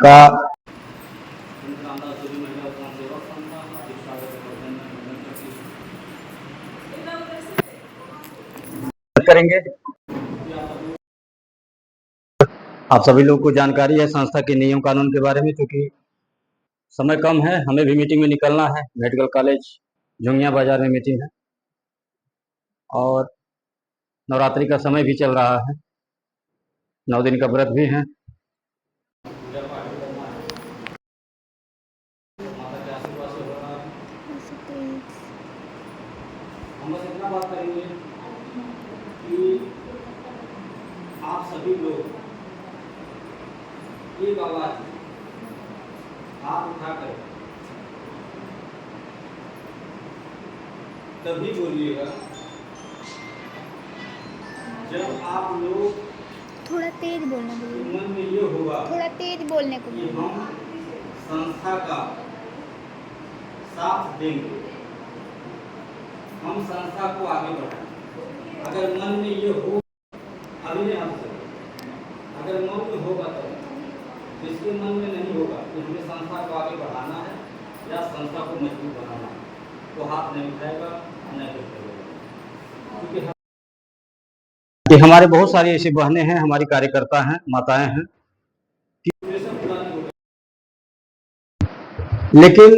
का करेंगे। आप सभी लोगों को जानकारी है संस्था के नियम कानून के बारे में, क्योंकि समय कम है, हमें भी मीटिंग में निकलना है। मेडिकल कॉलेज झुंगिया बाजार में मीटिंग है और नवरात्रि का समय भी चल रहा है, 9 दिन का व्रत भी है। हम बस इतना बात करेंगे कि आप सभी लोग एक आवाज हाथ उठाकर तभी बोलिएगा जब आप लोग थोड़ा तेज बोलने को मन में ये होगा, थोड़ा तेज बोलने को कि हम संस्था का साथ देंगे, हम संस्था को आगे बढ़ाएंगे। अगर मन में ये हो, अभी नहीं हमसे, अगर मन में होगा तो जिसके मन में नहीं होगा कि हमें संस्था को आगे बढ़ाना है या संस्था को मजबूत बनाना है, तो हाथ नहीं उठाएगा, नहीं उठाएगा। क्योंकि हमारे बहुत सारी ऐसी बहनें हैं, हमारी कार्यकर्ता हैं, माताएं हैं, लेकिन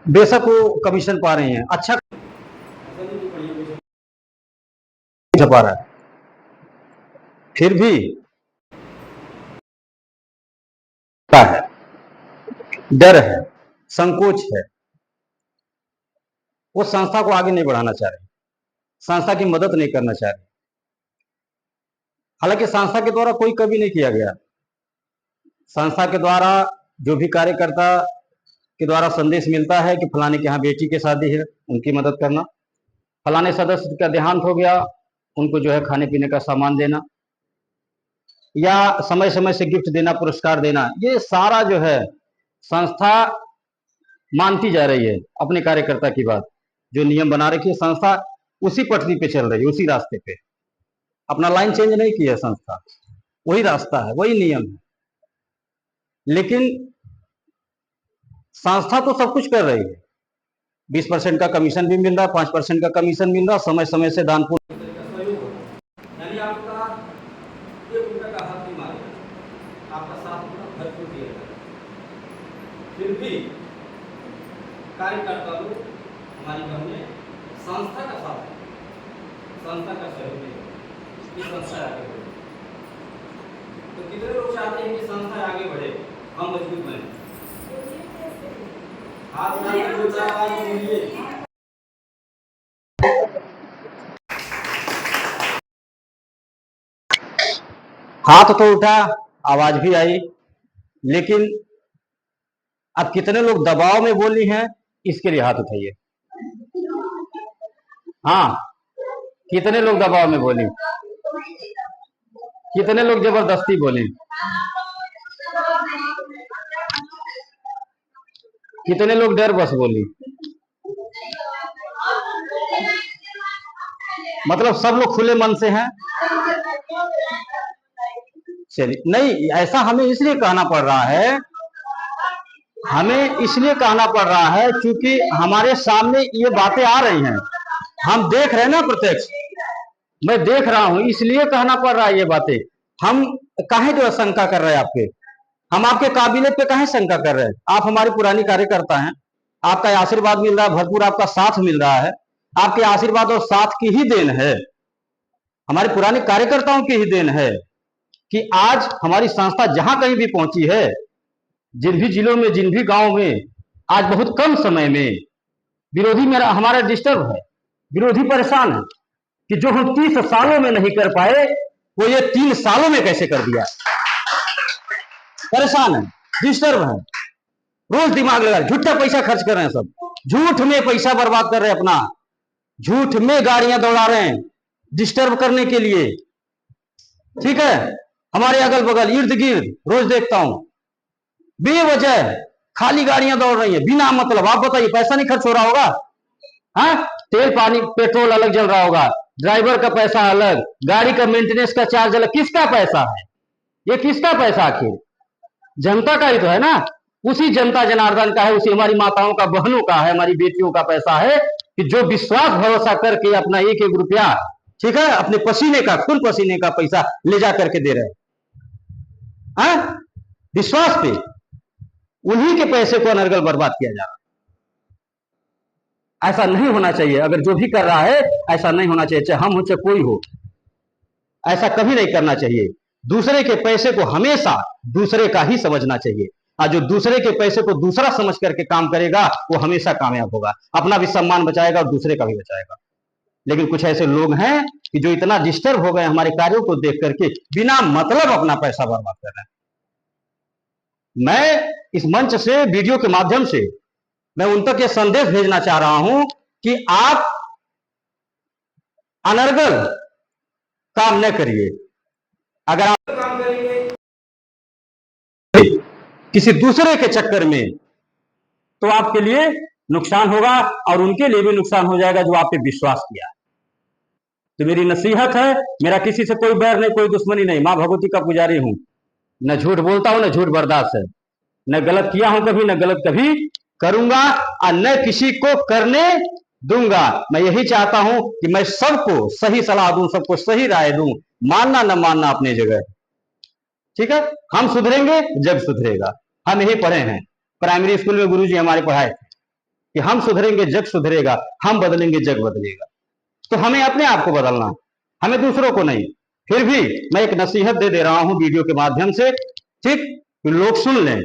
बेशक वो कमीशन पा रही हैं, अच्छा पा रहा है, फिर भी है, डर है, संकोच है, वो संस्था को आगे नहीं बढ़ाना चाह रहे, संस्था की मदद नहीं करना चाह रहे। हालांकि संस्था के द्वारा कोई कभी नहीं किया गया। संस्था के द्वारा जो भी कार्यकर्ता के द्वारा संदेश मिलता है कि फलाने के यहाँ बेटी की शादी है, उनकी मदद करना, फलाने सदस्य का देहांत हो गया, उनको जो है खाने पीने का सामान देना, या समय समय से गिफ्ट देना, पुरस्कार देना, ये सारा जो है संस्था मानती जा रही है अपने कार्यकर्ता की बात। जो नियम बना रखी है संस्था, उसी पटरी पे चल रही है, उसी रास्ते पे, अपना लाइन चेंज नहीं किया संस्था, वही रास्ता है, वही नियम है। लेकिन संस्था तो सब कुछ कर रही है, 20% का कमीशन भी मिल रहा, 5% का कमीशन मिल रहा, समय समय से दान पुण्य आपका साथ भरपूर दिया जाए। फिर भी कार्यकर्ता लोग, हमारी बहनें संस्था का साथ, संस्था का सहयोग इस संस्था आगे बढ़े। तो कितने लोग चाहते हैं कि संस्था आगे बढ़े, हम मजबूत बने? हाथ बोलिए। हाथ तो उठा, आवाज भी आई, लेकिन अब कितने लोग दबाव में बोली हैं, इसके लिए हाथ उठाइए। हाँ, कितने लोग दबाव में बोली, कितने लोग जबरदस्ती बोली, कितने लोग डर बस बोली। मतलब सब लोग खुले मन से हैं। चलिए, नहीं, ऐसा हमें इसलिए कहना पड़ रहा है, हमें इसलिए कहना पड़ रहा है क्योंकि हमारे सामने ये बातें आ रही हैं, हम देख रहे हैं ना, प्रत्यक्ष मैं देख रहा हूं, इसलिए कहना पड़ रहा है ये बातें। हम काहे जो शंका कर रहे हैं आपके, हम आपके काबिलियत पे काहे शंका कर रहे हैं? आप हमारी पुरानी कार्यकर्ता हैं, आपका आशीर्वाद मिल रहा है, भरपूर आपका साथ मिल रहा है, आपके आशीर्वाद और साथ की ही देन है, हमारे पुराने कार्यकर्ताओं की ही देन है कि आज हमारी संस्था जहां कहीं भी पहुंची है, जिन भी जिलों में, जिन भी गांव में, आज बहुत कम समय में विरोधी मेरा हमारा डिस्टर्ब है, विरोधी परेशान है कि जो हम 30 सालों में नहीं कर पाए वो ये 3 सालों में कैसे कर दिया। परेशान है, डिस्टर्ब है, रोज दिमाग लगा, झूठा पैसा खर्च कर रहे हैं, सब झूठ में पैसा बर्बाद कर रहे हैं अपना, झूठ में गाड़ियां दौड़ा रहे हैं डिस्टर्ब करने के लिए। ठीक है, हमारे अगल बगल इर्द गिर्द रोज देखता हूं बेवजह खाली गाड़ियां दौड़ रही हैं, बिना मतलब। आप बताइए, पैसा नहीं खर्च हो रहा होगा? हाँ, तेल पानी पेट्रोल अलग जल रहा होगा, ड्राइवर का पैसा अलग, गाड़ी का मेंटेनेंस का चार्ज अलग, किसका पैसा है ये, किसका पैसा आखिर? जनता का ही तो है ना, उसी जनता जनार्दन का है, उसी हमारी माताओं का, बहनों का है, हमारी बेटियों का पैसा है कि जो विश्वास भरोसा करके अपना एक एक रुपया, ठीक है, अपने पसीने का, खून पसीने का पैसा ले जा करके दे रहे हैं, विश्वास पे उन्हीं के पैसे को अनर्गल बर्बाद किया जा रहा है। ऐसा नहीं होना चाहिए। अगर जो भी कर रहा है ऐसा नहीं होना चाहिए, चाहे हम हो चाहे कोई हो, ऐसा कभी नहीं करना चाहिए। दूसरे के पैसे को हमेशा दूसरे का ही समझना चाहिए, और जो दूसरे के पैसे को दूसरा समझ करके काम करेगा वो हमेशा कामयाब होगा, अपना भी सम्मान बचाएगा और दूसरे का भी बचाएगा। लेकिन कुछ ऐसे लोग हैं कि जो इतना डिस्टर्ब हो गए हमारे कार्यों को देख करके, बिना मतलब अपना पैसा बर्बाद कर रहे हैं। मैं इस मंच से, वीडियो के माध्यम से मैं उन तक ये संदेश भेजना चाह रहा हूं कि आप अनर्गल काम न करिए। अगर आप काम करेंगे किसी दूसरे के चक्कर में तो आपके लिए नुकसान होगा और उनके लिए भी नुकसान हो जाएगा जो आप पे विश्वास किया। तो मेरी नसीहत है, मेरा किसी से कोई बैर नहीं, कोई दुश्मनी नहीं, मां भगवती का पुजारी हूं, न झूठ बोलता हूं, न झूठ बर्दाश्त है, न गलत किया हूं कभी, न गलत कभी करूंगा, और न किसी को करने दूंगा। मैं यही चाहता हूं कि मैं सबको सही सलाह दूं, सबको सही राय दूं, मानना न मानना अपनी जगह, ठीक है। हम सुधरेंगे जग सुधरेगा। हम यही पढ़े हैं, प्राइमरी स्कूल में गुरुजी हमारे पढ़ाए थे कि हम सुधरेंगे जग सुधरेगा, हम बदलेंगे जग बदलेगा। तो हमें अपने आप को बदलना, हमें दूसरों को नहीं। फिर भी मैं एक नसीहत दे रहा हूं वीडियो के माध्यम से, ठीक, लोग सुन लें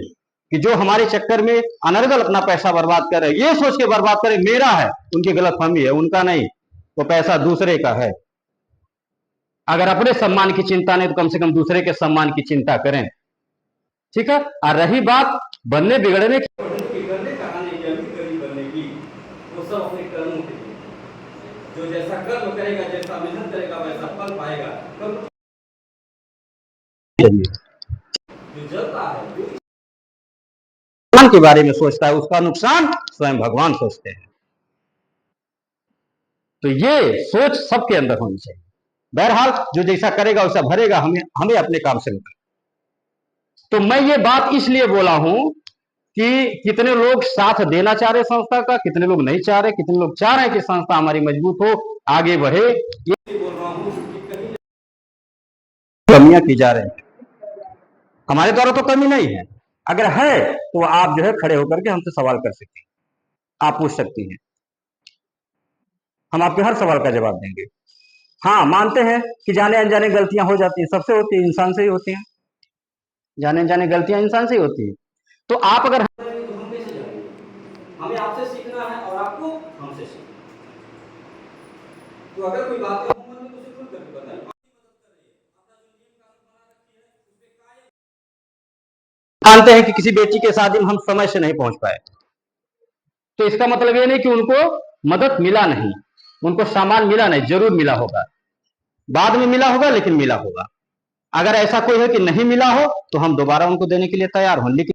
कि जो हमारे चक्कर में अनर्गल अपना पैसा बर्बाद कर रहे, ये सोच के बर्बाद करे मेरा है, उनकी गलतफहमी है, उनका नहीं, वो पैसा दूसरे का है। अगर अपने सम्मान की चिंता नहीं तो कम से कम दूसरे के सम्मान की चिंता करें, ठीक है। और रही बात बनने बिगड़ने की, करने कहानी बनने की, वो सब अपने कर्मों के लिए, जो जैसा कर्म करेगा, जैसा मेहनत करेगा वैसा फल पाएगा। जो जलता है, भगवान के बारे में सोचता है, उसका नुकसान स्वयं भगवान सोचते हैं। तो ये सोच सबके अंदर होनी चाहिए। बहरहाल जो जैसा करेगा वैसा भरेगा, हमें अपने काम से मतलब। तो मैं ये बात इसलिए बोला हूं कि कितने लोग साथ देना चाह रहे संस्था का, कितने लोग नहीं चाह रहे, कितने लोग चाह रहे हैं कि संस्था हमारी मजबूत हो, आगे बढ़े। ये बोल रहा हूं कि कहीं कमियां की जा रही हैं, हमारे द्वारा तो कमी नहीं है। अगर है तो आप जो है खड़े होकर के हमसे सवाल कर सकती हैं, आप पूछ सकती हैं, हम आपके हर सवाल का जवाब देंगे। हाँ, मानते हैं कि जाने अनजाने गलतियां हो जाती हैं, सबसे होती है, इंसान से ही होती हैं, जाने अनजाने गलतियां इंसान से ही होती है। तो आप अगर तो हम कैसे जाएंगे? हमें आपसे सीखना है और आपको हमसे सीखना। तो अगर कोई बात है मन में तो खुल करके बताइए, जानते हैं कि किसी बेटी के शादी में हम समय से नहीं पहुंच पाए, तो इसका मतलब ये नहीं कि उनको मदद मिला नहीं, उनको सामान मिला नहीं, जरूर मिला होगा, बाद में मिला होगा, लेकिन मिला होगा। अगर ऐसा कोई है कि नहीं मिला हो तो हम दोबारा उनको देने के लिए तैयार हों, लेकिन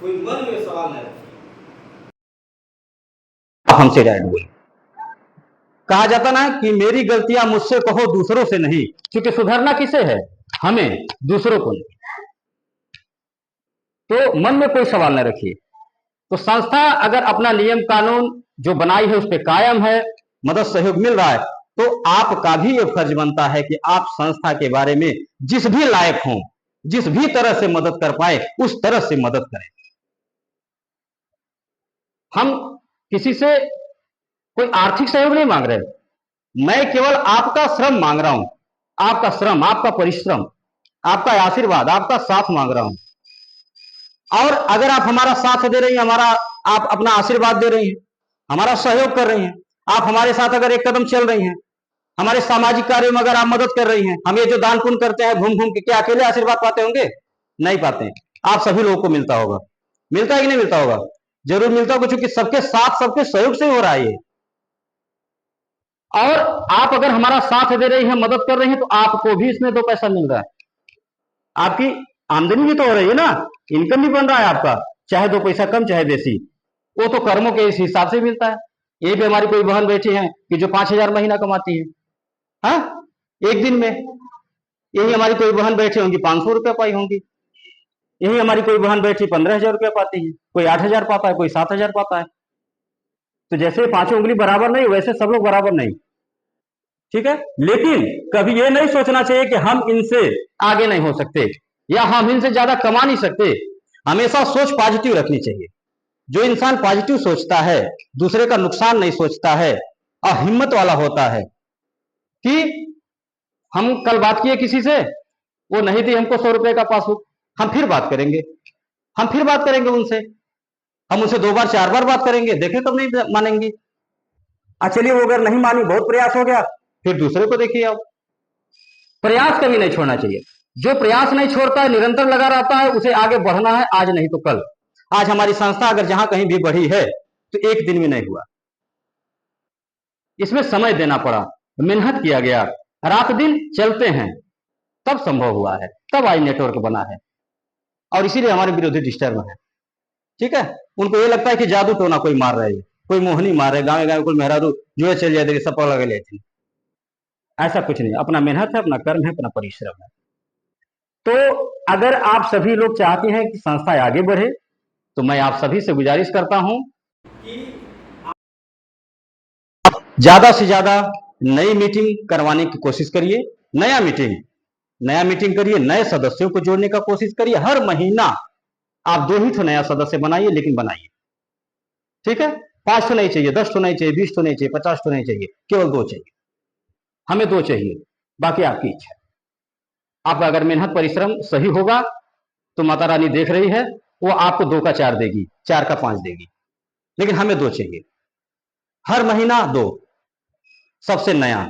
कोई मन में सवाल नहीं, हमसे डायरेक्ट बोले। कहा जाता ना कि मेरी गलतियां मुझसे कहो, दूसरों से नहीं, क्योंकि सुधरना किसे है, हमें, दूसरों को नहीं। तो मन में कोई सवाल न रखिए। तो संस्था अगर अपना नियम कानून जो बनाई है उस पर कायम है, मदद सहयोग मिल रहा है, तो आपका भी ये फर्ज बनता है कि आप संस्था के बारे में जिस भी लायक हों, जिस भी तरह से मदद कर पाए उस तरह से मदद करें। हम किसी से कोई आर्थिक सहयोग नहीं मांग रहे, मैं केवल आपका श्रम मांग रहा हूं, आपका श्रम, आपका परिश्रम, आपका आशीर्वाद, आपका साथ मांग रहा हूं। और अगर आप हमारा साथ दे रही हैं, आप अपना आशीर्वाद दे रही हैं, हमारा सहयोग कर रही हैं, आप हमारे साथ अगर एक कदम चल रही हैं, हमारे सामाजिक कार्यों में अगर आप मदद कर रही हैं, हम ये जो दान पुण्य करते हैं घूम घूम के, क्या अकेले आशीर्वाद पाते होंगे? नहीं पाते हैं। आप सभी लोगों को मिलता होगा, मिलता है कि नहीं मिलता होगा? जरूर मिलता होगा, क्योंकि सबके साथ, सबके सहयोग से हो रहा है ये। और आप अगर हमारा साथ दे रही हैं, मदद कर रही हैं, तो आपको भी इसमें 2 पैसा मिल रहा है, आपकी आमदनी भी तो हो रही है ना, इनकम भी बन रहा है आपका, चाहे 2 पैसा कम चाहे बेसी, वो तो कर्मों के इस हिसाब से मिलता है। ये भी हमारी कोई बहन बैठी है कि जो 5,000 महीना कमाती है, हाँ, एक दिन में। यही हमारी कोई बहन बैठी होंगी 500 रुपया पाई होंगी, यही हमारी कोई बहन बैठी 15,000 रुपया पाती है, कोई 8,000 पाता है, कोई 7,000 पाता है। तो जैसे पांचों उंगली बराबर नहीं, वैसे सब लोग बराबर नहीं, ठीक है। लेकिन कभी ये नहीं सोचना चाहिए कि हम इनसे आगे नहीं हो सकते या हम इनसे ज्यादा कमा नहीं सकते। हमेशा सोच पॉजिटिव रखनी चाहिए। जो इंसान पॉजिटिव सोचता है, दूसरे का नुकसान नहीं सोचता है और हिम्मत वाला होता है कि हम कल बात किए किसी से, वो नहीं दी हमको 100 रुपए का पासबुक, हम फिर बात करेंगे, हम फिर बात करेंगे उनसे, हम उनसे 2 बार 4 बार बात करेंगे, देखें तब नहीं मानेंगे। चलिए वो अगर नहीं मानी, बहुत प्रयास हो गया, फिर दूसरे को देखिए आप। प्रयास कभी नहीं छोड़ना चाहिए। जो प्रयास नहीं छोड़ता है, निरंतर लगा रहता है, उसे आगे बढ़ना है, आज नहीं तो कल। आज हमारी संस्था अगर जहां कहीं भी बढ़ी है तो एक दिन में नहीं हुआ, इसमें समय देना पड़ा, मेहनत किया गया, रात दिन चलते हैं, तब संभव हुआ है, तब आज नेटवर्क बना है। और इसीलिए हमारे विरोधी डिस्टर्ब है, ठीक है। उनको ये लगता है कि जादू टोना कोई मार रहे है, कोई मोहनी मार रहे, गाँव गाँव कोई मेहरारू जो चल जाए सब लगे लेते। ऐसा कुछ नहीं, अपना मेहनत है, अपना कर्म है, अपना परिश्रम है। तो अगर आप सभी लोग चाहते हैं कि संस्था आगे बढ़े, तो मैं आप सभी से गुजारिश करता हूं कि ज्यादा से ज्यादा नई मीटिंग करवाने की कोशिश करिए। नया मीटिंग करिए, नए सदस्यों को जोड़ने का कोशिश करिए। हर महीना आप 2 ही नया सदस्य बनाइए, लेकिन बनाइए, ठीक है। 5 तो नहीं चाहिए, 10 तो नहीं चाहिए, 20 तो नहीं चाहिए, 50 तो नहीं चाहिए, केवल 2 चाहिए। हमें 2 चाहिए, बाकी आपकी इच्छा। आपका अगर मेहनत परिश्रम सही होगा तो माता रानी देख रही है, वो आपको 2 का 4 देगी, 4 का 5 देगी, लेकिन हमें 2 चाहिए, हर महीना 2, सबसे नया।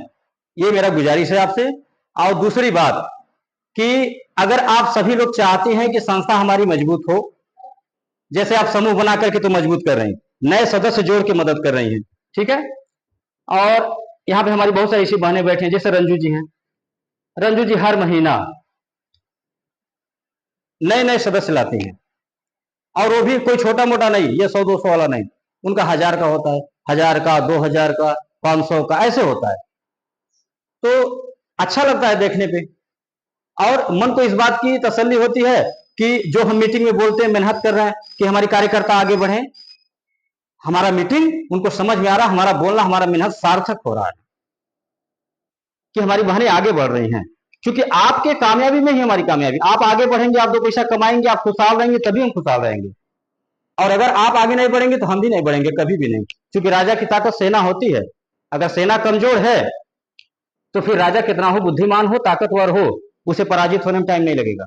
ये मेरा गुजारिश है आपसे। और दूसरी बात कि अगर आप सभी लोग चाहते हैं कि संस्था हमारी मजबूत हो, जैसे आप समूह बना करके तो मजबूत कर रहे हैं, नए सदस्य जोड़ के मदद कर रही हैं, ठीक है। और यहाँ पे हमारी बहुत सारी ऐसी बहनें बैठी हैं, जैसे रंजू जी हैं। रंजू जी हर महीना नए नए सदस्य लाती हैं, और वो भी कोई छोटा मोटा नहीं, ये 100-200 वाला नहीं, उनका 1000 का होता है, 1000 का, 2000 का, 500 का, ऐसे होता है। तो अच्छा लगता है देखने पे, और मन को इस बात की तसल्ली होती है कि जो हम मीटिंग में बोलते हैं, मेहनत कर रहे हैं कि हमारी कार्यकर्ता आगे बढ़े, हमारा मीटिंग उनको समझ में आ रहा, हमारा बोलना, हमारा मेहनत सार्थक हो रहा है, कि हमारी बहनें आगे बढ़ रही हैं। क्योंकि आपके कामयाबी में ही हमारी कामयाबी। आप आगे बढ़ेंगे, आप 2 पैसा कमाएंगे, आप खुशहाल रहेंगे, तभी हम खुशहाल रहेंगे। और अगर आप आगे नहीं बढ़ेंगे तो हम भी नहीं बढ़ेंगे, कभी भी नहीं। क्योंकि राजा की ताकत सेना होती है। अगर सेना कमजोर है तो फिर राजा कितना हो बुद्धिमान हो, ताकतवर हो, उसे पराजित होने में टाइम नहीं लगेगा।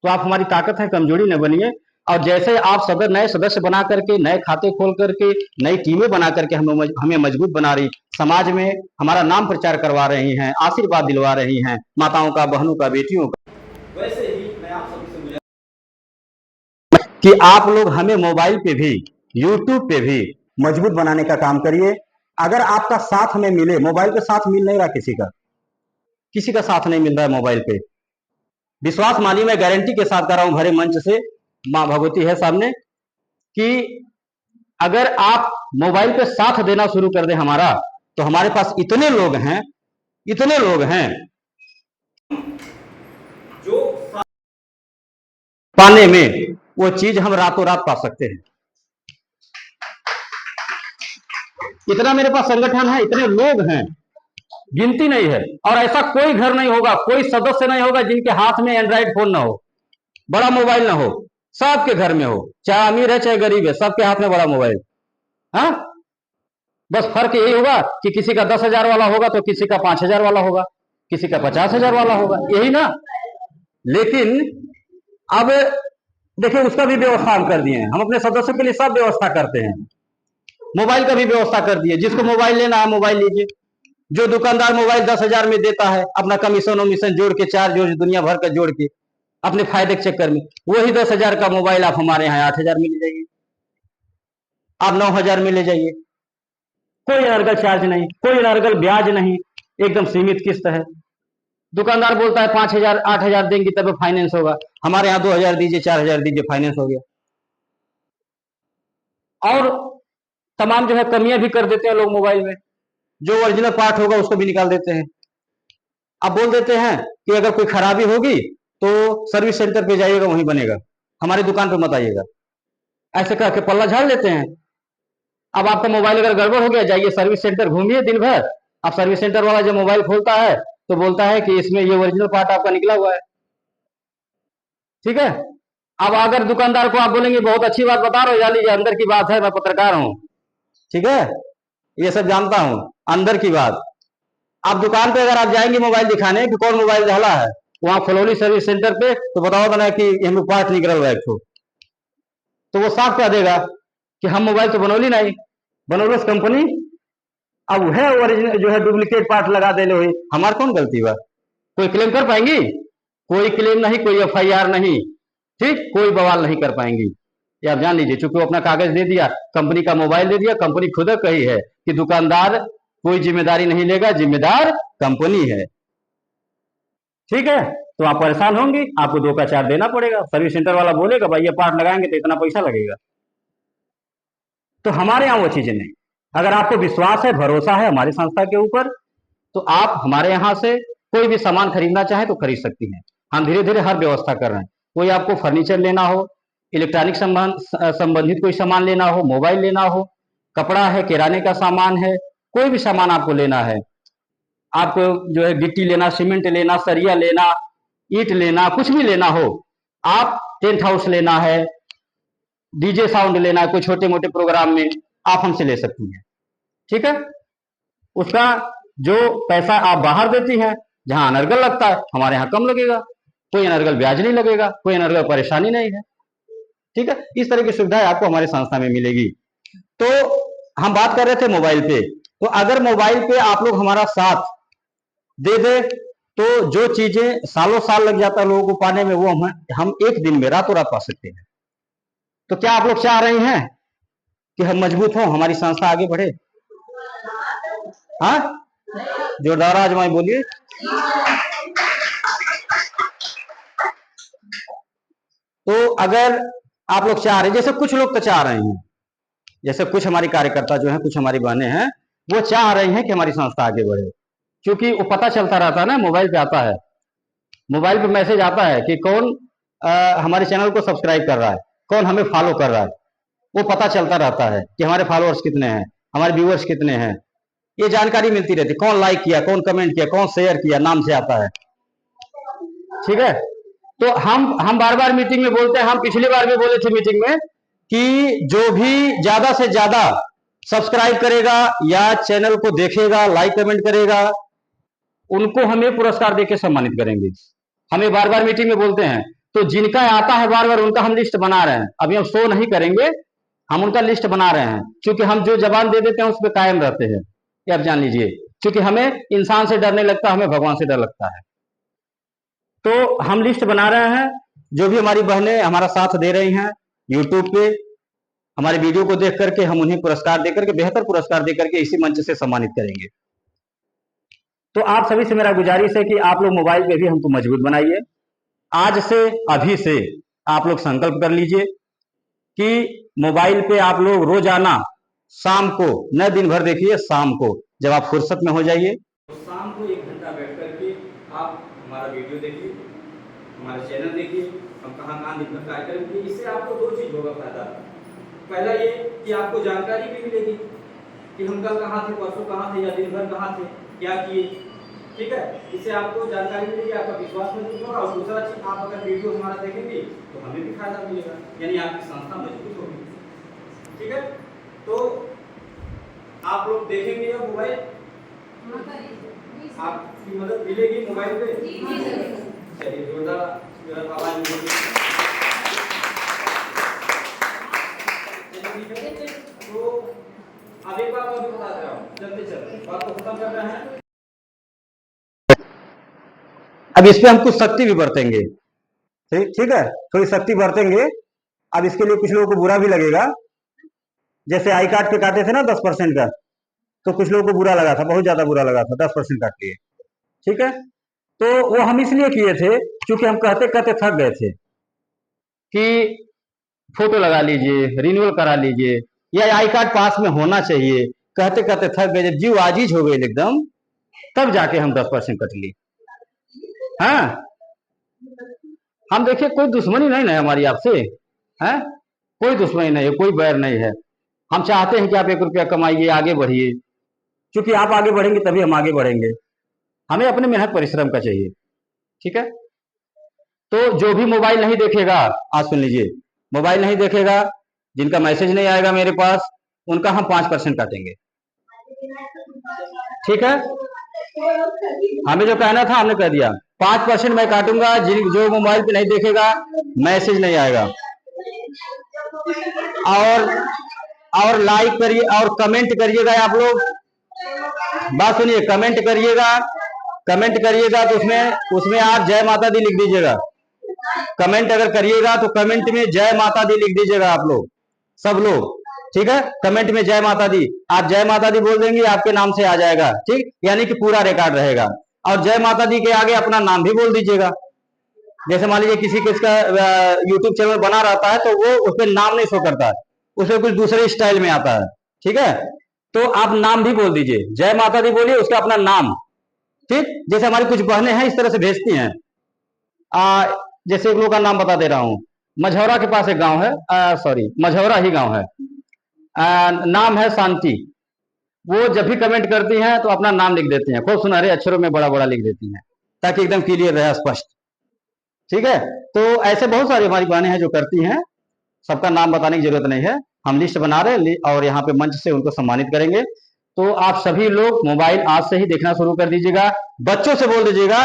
तो आप हमारी ताकत है, कमजोरी न बनिए। और जैसे आप नए सदस्य बना करके, नए खाते खोल करके, नई टीमें बना करके हमें मजबूत बना रही, समाज में हमारा नाम प्रचार करवा रही हैं, आशीर्वाद दिलवा रही हैं, माताओं का, बहनों का, बेटियों का, वैसे ही मैं आप सभी से कि आप लोग हमें मोबाइल पे भी, यूट्यूब पे भी मजबूत बनाने का काम करिए। अगर आपका साथ हमें मिले, मोबाइल पे साथ मिल नहीं रहा, किसी का साथ नहीं मिल रहा है मोबाइल पे, विश्वास मानिए, मैं गारंटी के साथ कर रहा हूं भरे मंच से, मां भगवती है सामने, कि अगर आप मोबाइल पे साथ देना शुरू कर दें हमारा, तो हमारे पास इतने लोग हैं जो पाने में वो चीज हम रातों रात पा सकते हैं। इतना मेरे पास संगठन है, इतने लोग हैं, गिनती नहीं है। और ऐसा कोई घर नहीं होगा, कोई सदस्य नहीं होगा जिनके हाथ में एंड्रॉइड फोन ना हो, बड़ा मोबाइल ना हो। सबके घर में हो, चाहे अमीर है चाहे गरीब है, सबके हाथ में बड़ा मोबाइल। हाँ, बस फर्क यही होगा कि किसी का 10,000 वाला होगा तो किसी का 5,000 वाला होगा, किसी का 50,000 वाला होगा, यही ना। लेकिन अब देखिए, उसका भी व्यवस्था हम कर दिए हैं। हम अपने सदस्यों के लिए सब व्यवस्था करते हैं। मोबाइल का भी व्यवस्था कर दिए, जिसको मोबाइल लेना है मोबाइल लीजिए। जो दुकानदार मोबाइल 10,000 में देता है, अपना कमीशन वमीशन जोड़ के, चार्ज जोड़ दुनिया भर का जोड़ के, अपने फायदे के चक्कर में, वही 10,000 का मोबाइल आप हमारे यहाँ 8,000 में ले जाइए, आप 9,000 में ले जाइए। कोई अनर्गल चार्ज नहीं, कोई अनर्गल ब्याज नहीं, एकदम सीमित किस्त है। दुकानदार बोलता है 5,000 8,000 देंगे तब फाइनेंस होगा, हमारे यहाँ 2,000 दीजिए, 4,000 दीजिए, फाइनेंस हो गया। और तमाम जो है कमियां भी कर देते हैं लोग मोबाइल में, जो ओरिजिनल पार्ट होगा उसको भी निकाल देते हैं। अब बोल देते हैं कि अगर कोई खराबी होगी तो सर्विस सेंटर पे जाइएगा, वहीं बनेगा, हमारी दुकान पे मत आइएगा। ऐसे करके पल्ला झाड़ लेते हैं। अब आपका मोबाइल अगर गड़बड़ हो गया, जाइए सर्विस सेंटर, घूमिए दिन भर। अब सर्विस सेंटर वाला जब मोबाइल खोलता है तो बोलता है कि इसमें ये ओरिजिनल पार्ट आपका निकला हुआ है, ठीक है। अब अगर दुकानदार को आप बोलेंगे बहुत अच्छी बात बता रहे हो, जान लीजिए अंदर की बात है, मैं पत्रकार हूं, ठीक है, ये सब जानता हूं, अंदर की बात। आप दुकान पे अगर आप जाएंगे मोबाइल दिखाने कि कौन मोबाइल डाला है, वहां फलोली सर्विस सेंटर पे, तो बताओ तो ना कि हमें पार्ट निकल रहा है, तो वो साफ कह देगा कि हम मोबाइल तो बनौली नहीं, बनौलस कंपनी, अब है ओरिजिनल जो है डुप्लीकेट पार्ट लगा देने हुई, हमार कौन गलती बा? कोई क्लेम कर पाएंगी? कोई क्लेम नहीं, कोई एफआईआर नहीं, ठीक, कोई बवाल नहीं कर पाएंगी, ये आप जान लीजिए। चूंकि वो अपना कागज दे दिया, कंपनी का मोबाइल दे दिया, कंपनी खुद कही है कि दुकानदार कोई जिम्मेदारी नहीं लेगा, जिम्मेदार कंपनी है, ठीक है। तो आप परेशान होंगे, आपको 2 का 4 देना पड़ेगा। सर्विस सेंटर वाला बोलेगा भाई ये पार्ट लगाएंगे तो इतना पैसा लगेगा। तो हमारे यहाँ वो चीजें नहीं। अगर आपको विश्वास है, भरोसा है हमारी संस्था के ऊपर, तो आप हमारे यहाँ से कोई भी सामान खरीदना चाहे तो खरीद सकती हैं। हम धीरे धीरे हर व्यवस्था कर रहे हैं। कोई आपको फर्नीचर लेना हो, इलेक्ट्रॉनिक संबंधित कोई सामान लेना हो, मोबाइल लेना हो, कपड़ा है, किराने का सामान है, कोई भी सामान आपको लेना है, आपको जो है गिट्टी लेना, सीमेंट लेना, सरिया लेना, ईंट लेना, कुछ भी लेना हो, आप टेंट हाउस लेना है, डीजे साउंड लेना है, कोई छोटे मोटे प्रोग्राम में, आप हमसे ले सकती हैं, ठीक है। उसका जो पैसा आप बाहर देती हैं, जहां अनर्गल लगता है, हमारे यहाँ कम लगेगा, कोई अनर्गल ब्याज नहीं लगेगा, कोई अनर्गल परेशानी नहीं है, ठीक है। इस तरह की सुविधाएं आपको हमारी संस्था में मिलेगी। तो हम बात कर रहे थे मोबाइल पे, तो अगर मोबाइल पे आप लोग हमारा साथ दे दे, तो जो चीजें सालों साल लग जाता है लोगों को पाने में, वो हम एक दिन में रातों रात पा सकते हैं। तो क्या आप लोग चाह रहे हैं कि हम मजबूत हों, हमारी संस्था आगे बढ़े? हाँ, जोरदार आजमाई बोलिए। तो अगर आप लोग चाह रहे हैं, जैसे कुछ लोग तो चाह रहे हैं, जैसे कुछ हमारी कार्यकर्ता जो है, कुछ हमारी बहनें हैं, वो चाह रही हैं कि हमारी संस्था आगे बढ़े, क्योंकि वो पता चलता रहता है ना, मोबाइल पे आता है, मोबाइल पे मैसेज आता है कि कौन हमारे चैनल को सब्सक्राइब कर रहा है, कौन हमें फॉलो कर रहा है, वो पता चलता रहता है कि हमारे फॉलोअर्स कितने हैं, हमारे व्यूअर्स कितने हैं, ये जानकारी मिलती रहती है, कौन लाइक किया, कौन कमेंट किया, कौन शेयर किया, नाम से आता है, ठीक है। तो हम बार बार मीटिंग में बोलते हैं, हम पिछली बार भी बोले थे मीटिंग में कि जो भी ज्यादा से ज्यादा सब्सक्राइब करेगा या चैनल को देखेगा, लाइक कमेंट करेगा, उनको हमें पुरस्कार देके सम्मानित करेंगे। हमें बार बार मीटिंग में बोलते हैं, तो जिनका आता है बार बार उनका हम लिस्ट बना रहे हैं, अभी हम शो नहीं करेंगे, हम उनका लिस्ट बना रहे हैं, क्योंकि हम जो जबान दे देते हैं उस पर कायम रहते हैं, ये आप जान लीजिए। क्योंकि हमें इंसान से डर नहीं लगता, हमें भगवान से डर लगता है। तो हम लिस्ट बना रहे हैं, जो भी हमारी बहनें हमारा साथ दे रही हैं यूट्यूब पे, हमारे वीडियो को देख करके हम उन्हें पुरस्कार देकर के, बेहतर पुरस्कार देकर के इसी मंच से सम्मानित करेंगे। तो आप सभी से मेरा गुजारिश है कि आप लोग मोबाइल पे भी हमको मजबूत बनाइए। आज से, अभी से आप लोग संकल्प कर लीजिए कि मोबाइल पे आप लोग रोजाना शाम को, न दिन भर देखिए, शाम को जब आप फुर्सत में हो जाइए, तो शाम को 1 घंटा बैठ करके आप हमारा वीडियो देखिए, हमारा चैनल देखिए, हम कहाँ दिन भर कार्यक्रम किए। इससे आपको 2 चीज होगा फायदा। पहला ये कि आपको जानकारी भी मिलेगी कि हम कल कहाँ थे, परसों कहाँ थे, या दिन भर कहाँ थे, क्या किए, ठीक है। इससे आपको जानकारी मिलेगी, आपका विश्वास मजबूत होगा। और दूसरा चीज, आप अगर वीडियो हमारा देखेंगे तो हमें भी फायदा मिलेगा, यानी आपकी संस्था मजबूत होगी, ठीक है। तो आप लोग देखेंगे या मोबाइल, आपकी मदद मिलेगी मोबाइल पे, चलिए जोरदार आवाज मिलेगी। तो अब एक बात और बता रहा हूँ, जल्दी चलते बात को खत्म कर रहे हैं। अब इस पे हम कुछ सख्ती भी बरतेंगे, ठीक है, थोड़ी सख्ती बरतेंगे। अब इसके लिए कुछ लोगों को बुरा भी लगेगा, जैसे आई कार्ड पे काटे थे ना 10% का, तो कुछ लोगों को बुरा लगा था, बहुत ज्यादा बुरा लगा था, 10% काट लिए, ठीक है। तो वो हम इसलिए किए थे क्योंकि हम कहते कहते थक गए थे कि फोटो लगा लीजिए, रिन्यूअल करा लीजिए, या आई कार्ड पास में होना चाहिए, कहते कहते थक गए, जब जीव आजीज हो गए एकदम, तब जाके हम 10% कट लिए। हाँ, हम देखिए कोई दुश्मनी नहीं है हमारी आपसे, है कोई दुश्मनी नहीं है, कोई बैर नहीं है। हम चाहते हैं कि आप 1 रुपया कमाइए, आगे बढ़िए, क्योंकि आप आगे बढ़ेंगे तभी हम आगे बढ़ेंगे। हमें अपने मेहनत परिश्रम का चाहिए, ठीक है। तो जो भी मोबाइल नहीं देखेगा, आज सुन लीजिए, मोबाइल नहीं देखेगा, जिनका मैसेज नहीं आएगा मेरे पास, उनका हम 5% काटेंगे, ठीक है। हमें जो कहना था हमने कह दिया, 5% मैं काटूंगा जो मोबाइल पे नहीं देखेगा, मैसेज नहीं आएगा। और लाइक करिए और कमेंट करिएगा आप लोग, बात सुनिए, कमेंट करिएगा तो उसमें आप जय माता दी लिख दीजिएगा। कमेंट अगर करिएगा तो कमेंट में जय माता दी लिख दीजिएगा आप लोग, सब लोग, ठीक है। कमेंट में जय माता दी, आप जय माता दी बोल देंगे, आपके नाम से आ जाएगा, ठीक, यानी कि पूरा रिकॉर्ड रहेगा। और जय माता दी के आगे अपना नाम भी बोल दीजिएगा। जैसे मान लीजिए किसी का यूट्यूब चैनल बना रहता है तो वो उस पर नाम नहीं शो करता है, उसमें कुछ दूसरे स्टाइल में आता है, ठीक है। तो आप नाम भी बोल दीजिए, जय माता दी बोलिए, उसका अपना नाम, ठीक। जैसे हमारी कुछ बहनें हैं इस तरह से भेजती हैं, जैसे एक लोग का नाम बता दे रहा हूं, मझौरा के पास एक गांव है, सॉरी मझौरा ही गांव है, नाम है शांति। वो जब भी कमेंट करती हैं तो अपना नाम लिख देती हैं, खूब सुनहरे अक्षरों में बड़ा बड़ा लिख देती हैं, ताकि एकदम क्लियर रहे, स्पष्ट, ठीक है। तो ऐसे बहुत सारी हमारी बहनें हैं जो करती हैं, सबका नाम बताने की जरूरत नहीं है, हम लिस्ट बना रहे हैं और यहाँ पे मंच से उनको सम्मानित करेंगे। तो आप सभी लोग मोबाइल आज से ही देखना शुरू कर दीजिएगा। बच्चों से बोल दीजिएगा,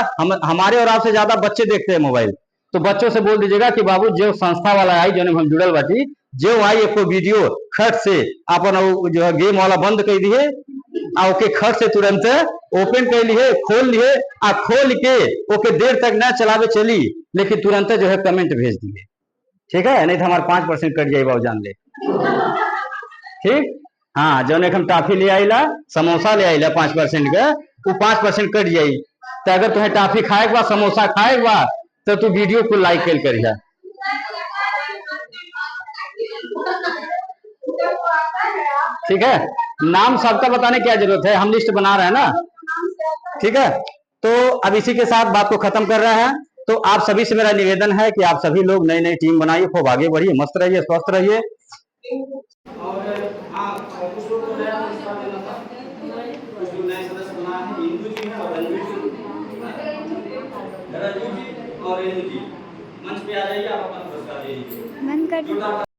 हमारे और आपसे ज्यादा बच्चे देखते हैं मोबाइल, तो बच्चों से बोल दीजिएगा कि बाबू जो संस्था वाला आई, जो हम जुड़ल बाटी, जो आई एक वीडियो खट से अपन जो है गेम वाला बंद कर दिए, ओके खट से तुरंत ओपन कर लिए, खोल लिए, आ खोल के ओके देर तक न चलावे चली, लेकिन तुरंत जो है कमेंट भेज दिए, ठीक है, नहीं तो हमारे 5% कट जाए, बाबू जान ले, ठीक। हाँ, जो हम टाफी ले आईला, समोसा ले आईला 5% का, वो 5% कट जाई। तो अगर तुम्हें टाफी खाए के बाद, समोसा खाए के बाद, तो तू वीडियो को लाइक कर करिया, ठीक है। नाम सबका बताने की क्या जरूरत है, हम लिस्ट बना रहे हैं ना, ठीक है। तो अब इसी के साथ बात को खत्म कर रहे हैं। तो आप सभी से मेरा निवेदन है कि आप सभी लोग नई नई टीम बनाइए, खूब आगे बढ़िए, मस्त रहिए, स्वस्थ रहिए। और हाँ, कुछ लोग तो नया पुरस्कार देना था, कुछ लोग नए सदस्य बना है, इंदू जी है और रणवीर जी, रजू जी और रेणु जी, मंच पे आ जाइए, आप अपना पुरस्कार ले लीजिए।